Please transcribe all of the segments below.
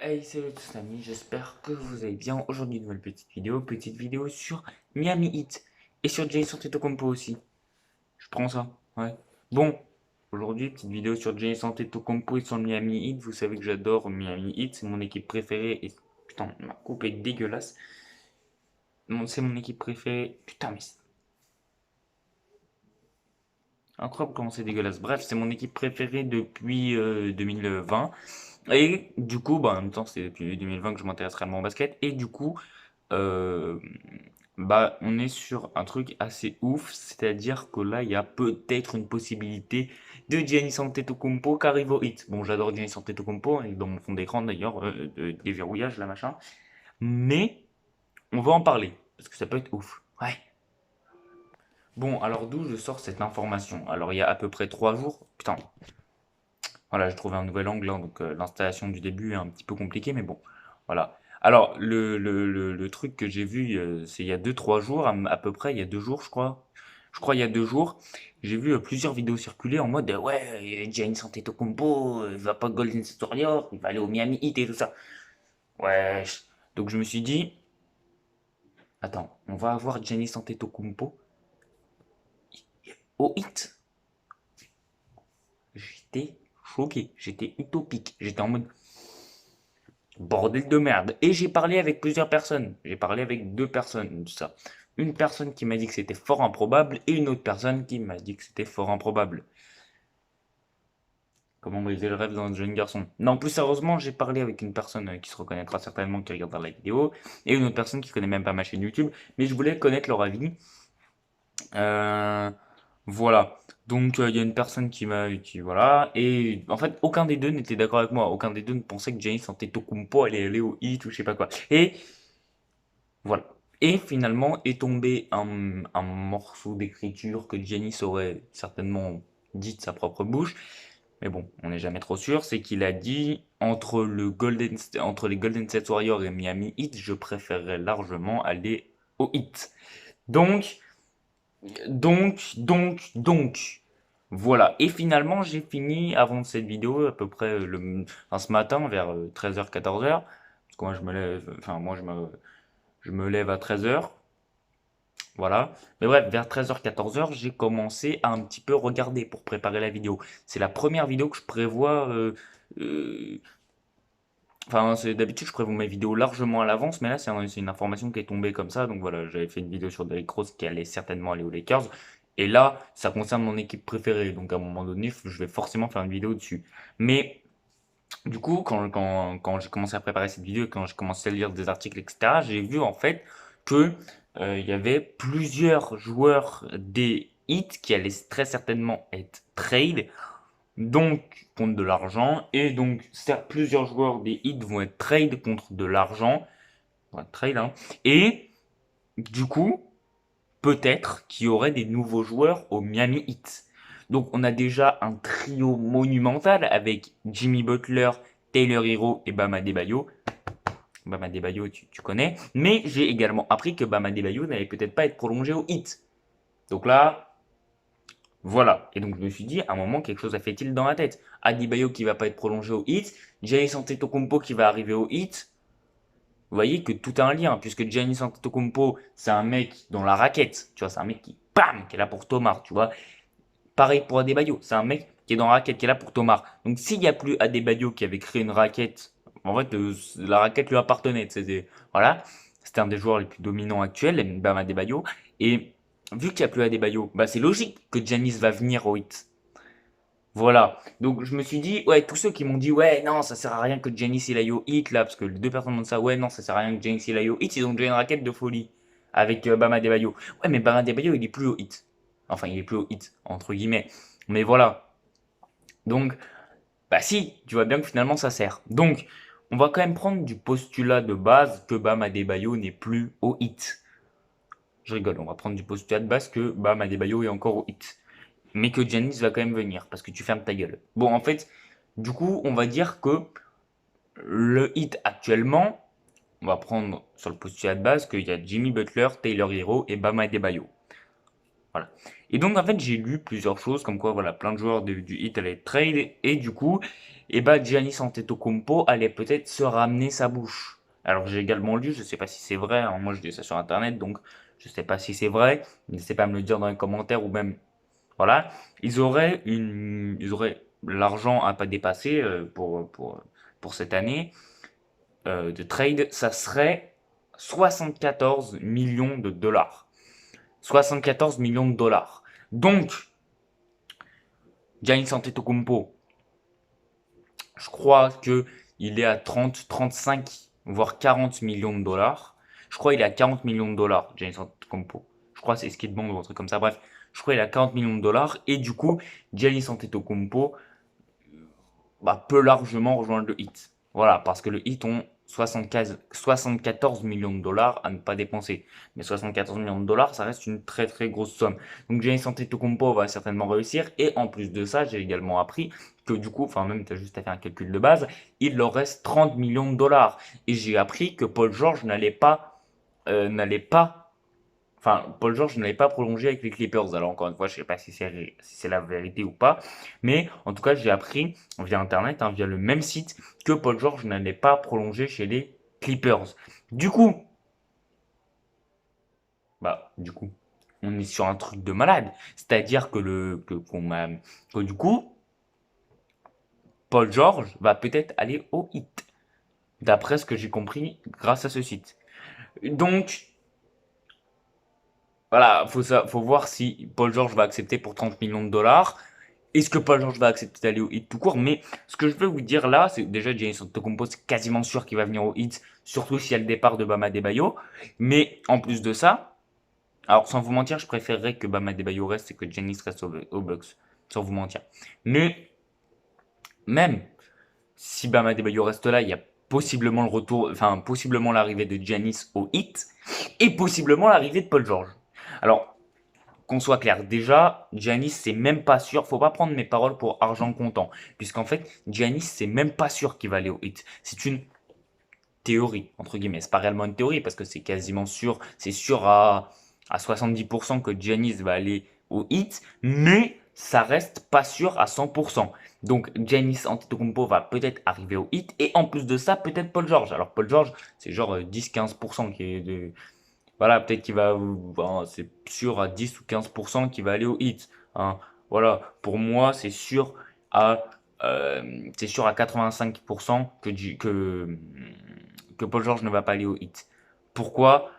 Hey, salut tous amis, j'espère que vous allez bien. Aujourd'hui, une nouvelle petite vidéo sur Miami Heat et sur Jason Antetokounmpo aussi. Je prends ça, ouais. Bon, aujourd'hui, petite vidéo sur Jason Antetokounmpo et sur le Miami Heat. Vous savez que j'adore Miami Heat, c'est mon équipe préférée. Et putain, ma coupe est dégueulasse. C'est mon équipe préférée. Putain, mais c'est incroyable comment c'est dégueulasse. Bref, c'est mon équipe préférée depuis 2020. Et du coup, bah, en même temps, c'est depuis 2020 que je m'intéresse réellement au basket. Et du coup, euh, bah, on est sur un truc assez ouf, c'est-à-dire que là, il y a peut-être une possibilité de Giannis Antetokounmpo qui arrive au hit. Bon, j'adore Giannis Antetokounmpo, et dans mon fond d'écran d'ailleurs, déverrouillage là, machin. Mais on va en parler, parce que ça peut être ouf. Ouais. Bon, alors d'où je sors cette information? Alors, il y a à peu près 3 jours, putain, voilà, j'ai trouvé un nouvel angle, hein, donc l'installation du début est un petit peu compliquée, mais bon, voilà. Alors, le truc que j'ai vu, c'est il y a 2 3 jours, à peu près, il y a 2 jours, je crois. Je crois il y a 2 jours, j'ai vu plusieurs vidéos circuler en mode ouais, Giannis Antetokounmpo, il va pas au Golden State Warriors, il va aller au Miami Heat et tout ça. Ouais. Donc je me suis dit, attends, on va avoir Giannis Antetokounmpo au Heat. J'étais choqué, j'étais utopique, j'étais en mode bordel de merde. Et j'ai parlé avec plusieurs personnes. J'ai parlé avec 2 personnes de ça. Une personne qui m'a dit que c'était fort improbable et une autre personne qui m'a dit que c'était fort improbable. Comment briser le rêve d'un jeune garçon? Non, plus sérieusement, j'ai parlé avec une personne qui se reconnaîtra certainement, qui regardera la vidéo, et une autre personne qui connaît même pas ma chaîne YouTube, mais je voulais connaître leur avis. Euh, voilà. Donc il y a une personne voilà, et en fait aucun des deux n'était d'accord avec moi, aucun des deux ne pensait que Giannis Antetokounmpo allait aller au hit ou je sais pas quoi. Et voilà. Et finalement est tombé un morceau d'écriture que Giannis aurait certainement dit de sa propre bouche, mais bon, on n'est jamais trop sûr, c'est qu'il a dit entre les Golden State Warriors et Miami Heat, je préférerais largement aller au Heat. Donc, donc, voilà. Et finalement, j'ai fini avant cette vidéo, à peu près enfin, ce matin, vers 13h, 14h. Parce que moi, je me lève, enfin, moi, je me lève à 13h. Voilà. Mais bref, vers 13h, 14h, j'ai commencé à un petit peu regarder pour préparer la vidéo. C'est la première vidéo que je prévois. Euh, Enfin, d'habitude, je prévois mes vidéos largement à l'avance, mais là, c'est une information qui est tombée comme ça. Donc voilà, j'avais fait une vidéo sur Derrick Rose qui allait certainement aller aux Lakers. Et là, ça concerne mon équipe préférée. Donc à un moment donné, je vais forcément faire une vidéo dessus. Mais du coup, quand j'ai commencé à préparer cette vidéo, quand j'ai commencé à lire des articles, etc., j'ai vu en fait que il y avait plusieurs joueurs des Heat qui allaient très certainement être trade, donc contre de l'argent, et donc certes, plusieurs joueurs des Heat vont être trade contre de l'argent, vont être trade, hein, et du coup, peut-être qu'il y aurait des nouveaux joueurs au Miami Heat. Donc on a déjà un trio monumental avec Jimmy Butler, Taylor Hero et Bam Adebayo. Bam Adebayo, tu connais. Mais j'ai également appris que Bam Adebayo n'allait peut-être pas être prolongé au Heat. Donc là, voilà. Et donc je me suis dit, à un moment, quelque chose a fait-il dans la tête. Adebayo qui va pas être prolongé au Heat, Giannis Antetokounmpo qui va arriver au Heat. Vous voyez que tout a un lien, puisque Giannis Antetokounmpo, c'est un mec dans la raquette. Tu vois, c'est un mec qui, bam, qui est là pour Thomas, tu vois. Pareil pour Adebayo, c'est un mec qui est dans la raquette, qui est là pour Thomas. Donc s'il n'y a plus Adebayo qui avait créé une raquette, en fait, la raquette lui appartenait. Voilà, c'était un des joueurs les plus dominants actuels, Bam Adebayo. Et vu qu'il n'y a plus Adebayo, bah, c'est logique que Giannis va venir au hit. Voilà. Donc je me suis dit, ouais, tous ceux qui m'ont dit, ouais, non, ça sert à rien que Giannis il aille au hit, là, parce que les 2 personnes m'ont dit ça, ouais, non, ça sert à rien que Giannis il aille au hit, ils ont déjà une raquette de folie avec Bam Adebayo. Ouais, mais Bam Adebayo, il est plus au hit. Enfin, il est plus au hit, entre guillemets. Mais voilà. Donc, bah si, tu vois bien que finalement ça sert. Donc, on va quand même prendre du postulat de base que Bam Adebayo n'est plus au hit. Je rigole, on va prendre du postulat de base que Bam Adebayo est encore au hit. Mais que Giannis va quand même venir, parce que tu fermes ta gueule. Bon, en fait, du coup, on va dire que le hit actuellement, on va prendre sur le postulat de base qu'il y a Jimmy Butler, Taylor Hero et Bam Adebayo. Voilà. Et donc, en fait, j'ai lu plusieurs choses, comme quoi, voilà, plein de joueurs du Heat allaient trade, et du coup, et bah, Giannis Antetokounmpo allait peut-être se ramener sa bouche. Alors, j'ai également lu, je sais pas si c'est vrai, hein, moi je dis ça sur Internet, donc je sais pas si c'est vrai, n'hésitez pas à me le dire dans les commentaires, ou même, voilà, ils auraient l'argent à pas dépasser pour cette année de trade, ça serait 74 millions de dollars. 74 millions de dollars. Donc, Giannis Antetokounmpo, je crois que il est à 30, 35, voire 40 millions de dollars. Je crois qu'il est à 40 millions de dollars, Giannis Antetokounmpo. Je crois que c'est ce qu'il demande ou un truc comme ça. Bref, je crois qu'il est à 40 millions de dollars. Et du coup, Giannis Antetokounmpo bah, peut largement rejoindre le Heat. Voilà, parce que le Heat ont 74 millions de dollars à ne pas dépenser. Mais 74 millions de dollars, ça reste une très très grosse somme. Donc Giannis Antetokounmpo va certainement réussir. Et en plus de ça, j'ai également appris que du coup, enfin même tu as juste à faire un calcul de base, il leur reste 30 millions de dollars. Et j'ai appris que Paul George n'allait pas enfin, Paul George n'avait pas prolongé avec les Clippers. Alors encore une fois, je sais pas si c'est la vérité ou pas, mais en tout cas, j'ai appris via Internet, hein, via le même site, que Paul George n'allait pas prolonger chez les Clippers. Du coup, du coup, on est sur un truc de malade. C'est-à-dire que du coup, Paul George va peut-être aller au Heat, d'après ce que j'ai compris grâce à ce site. Donc, voilà, faut voir si Paul George va accepter pour 30 millions de dollars. Est-ce que Paul George va accepter d'aller au Heat tout court? Mais ce que je veux vous dire là, c'est déjà Giannis Antetokounmpo, c'est quasiment sûr qu'il va venir au Heat, surtout s'il y a le départ de Bam Adebayo. Mais en plus de ça, alors sans vous mentir, je préférerais que Bam Adebayo reste et que Giannis reste aux Bucks, sans vous mentir. Mais même si Bam Adebayo reste là, il y a possiblement le retour, enfin possiblement l'arrivée de Giannis au Heat et possiblement l'arrivée de Paul George. Alors qu'on soit clair, déjà, Giannis, c'est même pas sûr. Faut pas prendre mes paroles pour argent comptant. Puisqu'en fait, Giannis, c'est même pas sûr qu'il va aller au Heat. C'est une théorie, entre guillemets. C'est pas réellement une théorie parce que c'est quasiment sûr. C'est sûr à 70% que Giannis va aller au Heat. Mais ça reste pas sûr à 100%. Donc, Giannis Antetokounmpo va peut-être arriver au Heat. Et en plus de ça, peut-être Paul George. Alors, Paul George, c'est genre 10-15% qui est de, voilà, peut-être qu'il va, bon, c'est sûr à 10 ou 15% qu'il va aller au hit, hein. Voilà, pour moi, à, c'est sûr à 85% que Paul George ne va pas aller au hit. Pourquoi?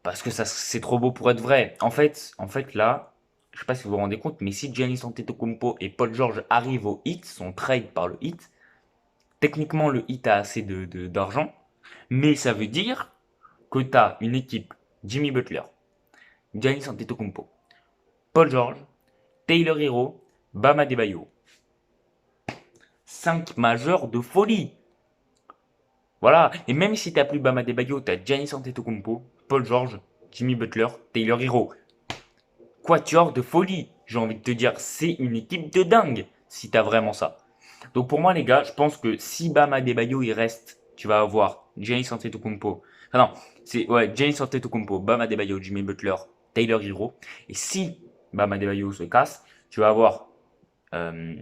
Parce que ça, c'est trop beau pour être vrai. En fait, là, je sais pas si vous vous rendez compte, mais si Giannis Antetokounmpo et Paul George arrivent au hit, sont trade par le hit, techniquement, le hit a assez d'argent, mais ça veut dire que tu as une équipe Jimmy Butler, Giannis Antetokounmpo, Paul George, Taylor Hero, Bam Adebayo. 5 majeurs de folie. Voilà. Et même si t'as plus Bam Adebayo, t'as Giannis Antetokounmpo, Paul George, Jimmy Butler, Taylor Hero. Quatuor de folie. J'ai envie de te dire, c'est une équipe de dingue si t'as vraiment ça. Donc pour moi les gars, je pense que si Bam Adebayo il reste, tu vas avoir Giannis Antetokounmpo. Enfin non, c'est ouais, Giannis Antetokounmpo, Bam Adebayo, Jimmy Butler, Taylor Hero. Et si Bam Adebayo se casse, tu vas avoir euh,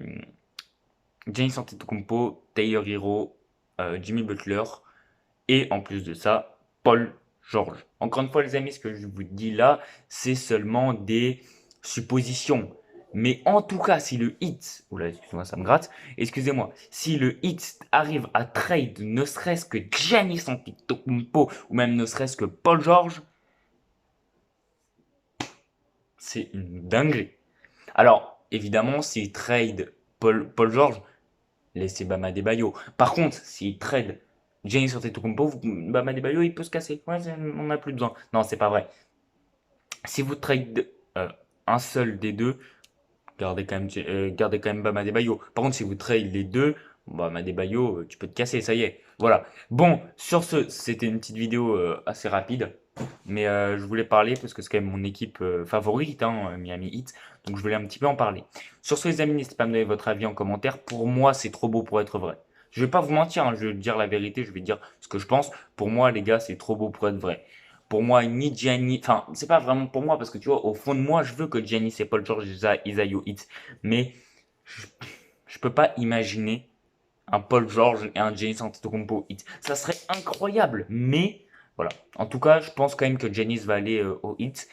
Giannis Antetokounmpo, Taylor Hero, Jimmy Butler et en plus de ça, Paul George. Encore une fois les amis, ce que je vous dis là, c'est seulement des suppositions. Mais en tout cas, si le hit, oula, excusez-moi, ça me gratte, excusez-moi, si le hit arrive à trade ne serait-ce que Giannis Antetokounmpo ou même ne serait-ce que Paul George, c'est une dinguerie. Alors, évidemment, s'il trade Paul George, laissez Bam Adebayo. Par contre, s'il trade Giannis Antetokounmpo, Bam Adebayo, il peut se casser. Ouais, on n'a plus besoin. Non, c'est pas vrai. Si vous trade un seul des deux, gardez quand même Bam Adebayo. Par contre, si vous trade les deux, Bam Adebayo, tu peux te casser, ça y est. Voilà. Bon, sur ce, c'était une petite vidéo assez rapide. Mais je voulais parler parce que c'est quand même mon équipe favorite, hein, Miami Heat. Donc je voulais un petit peu en parler. Sur ce, les amis, n'hésitez pas à me donner votre avis en commentaire. Pour moi, c'est trop beau pour être vrai. Je vais pas vous mentir, hein, je vais dire la vérité, je vais dire ce que je pense. Pour moi, les gars, c'est trop beau pour être vrai. pour moi, ni Giannis, enfin, c'est pas vraiment pour moi, parce que tu vois, au fond de moi, je veux que Giannis et Paul George ils aillent au Heat. Mais je, je peux pas imaginer un Paul George et un Giannis Antetokounmpo Heat. Ça serait incroyable, mais voilà. En tout cas, je pense quand même que Giannis va aller au Heat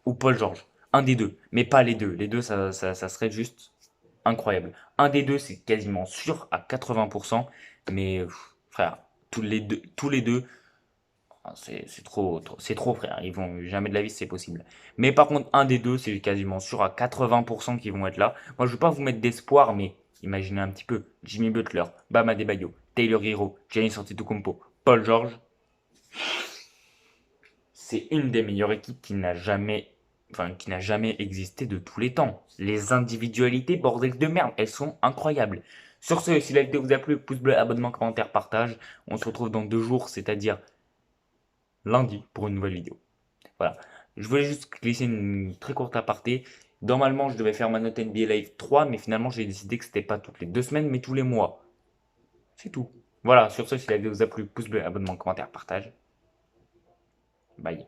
ou Paul George. Un des deux, mais pas les deux. Les deux, ça serait juste incroyable. Un des deux, c'est quasiment sûr à 80%, mais frère, tous les deux, ah, c'est c'est trop, frère. Ils vont jamais de la vie, c'est possible. Mais par contre, un des deux, c'est quasiment sûr à 80% qu'ils vont être là. Moi, je veux pas vous mettre d'espoir, mais imaginez un petit peu. Jimmy Butler, Bam Adebayo, Taylor Hero, Giannis Antetokounmpo, Paul George. C'est une des meilleures équipes qui n'a jamais existé de tous les temps. Les individualités, bordel de merde, elles sont incroyables. Sur ce, si la vidéo vous a plu, pouce bleu, abonnement, commentaire, partage. On se retrouve dans 2 jours, c'est-à-dire lundi, pour une nouvelle vidéo. Voilà. Je voulais juste glisser une très courte aparté. Normalement, je devais faire ma note NBA Live 3, mais finalement, j'ai décidé que c'était pas toutes les 2 semaines, mais tous les mois. C'est tout. Voilà, sur ce, si la vidéo vous a plu, pouce bleu, abonnement, commentaire, partage. Bye.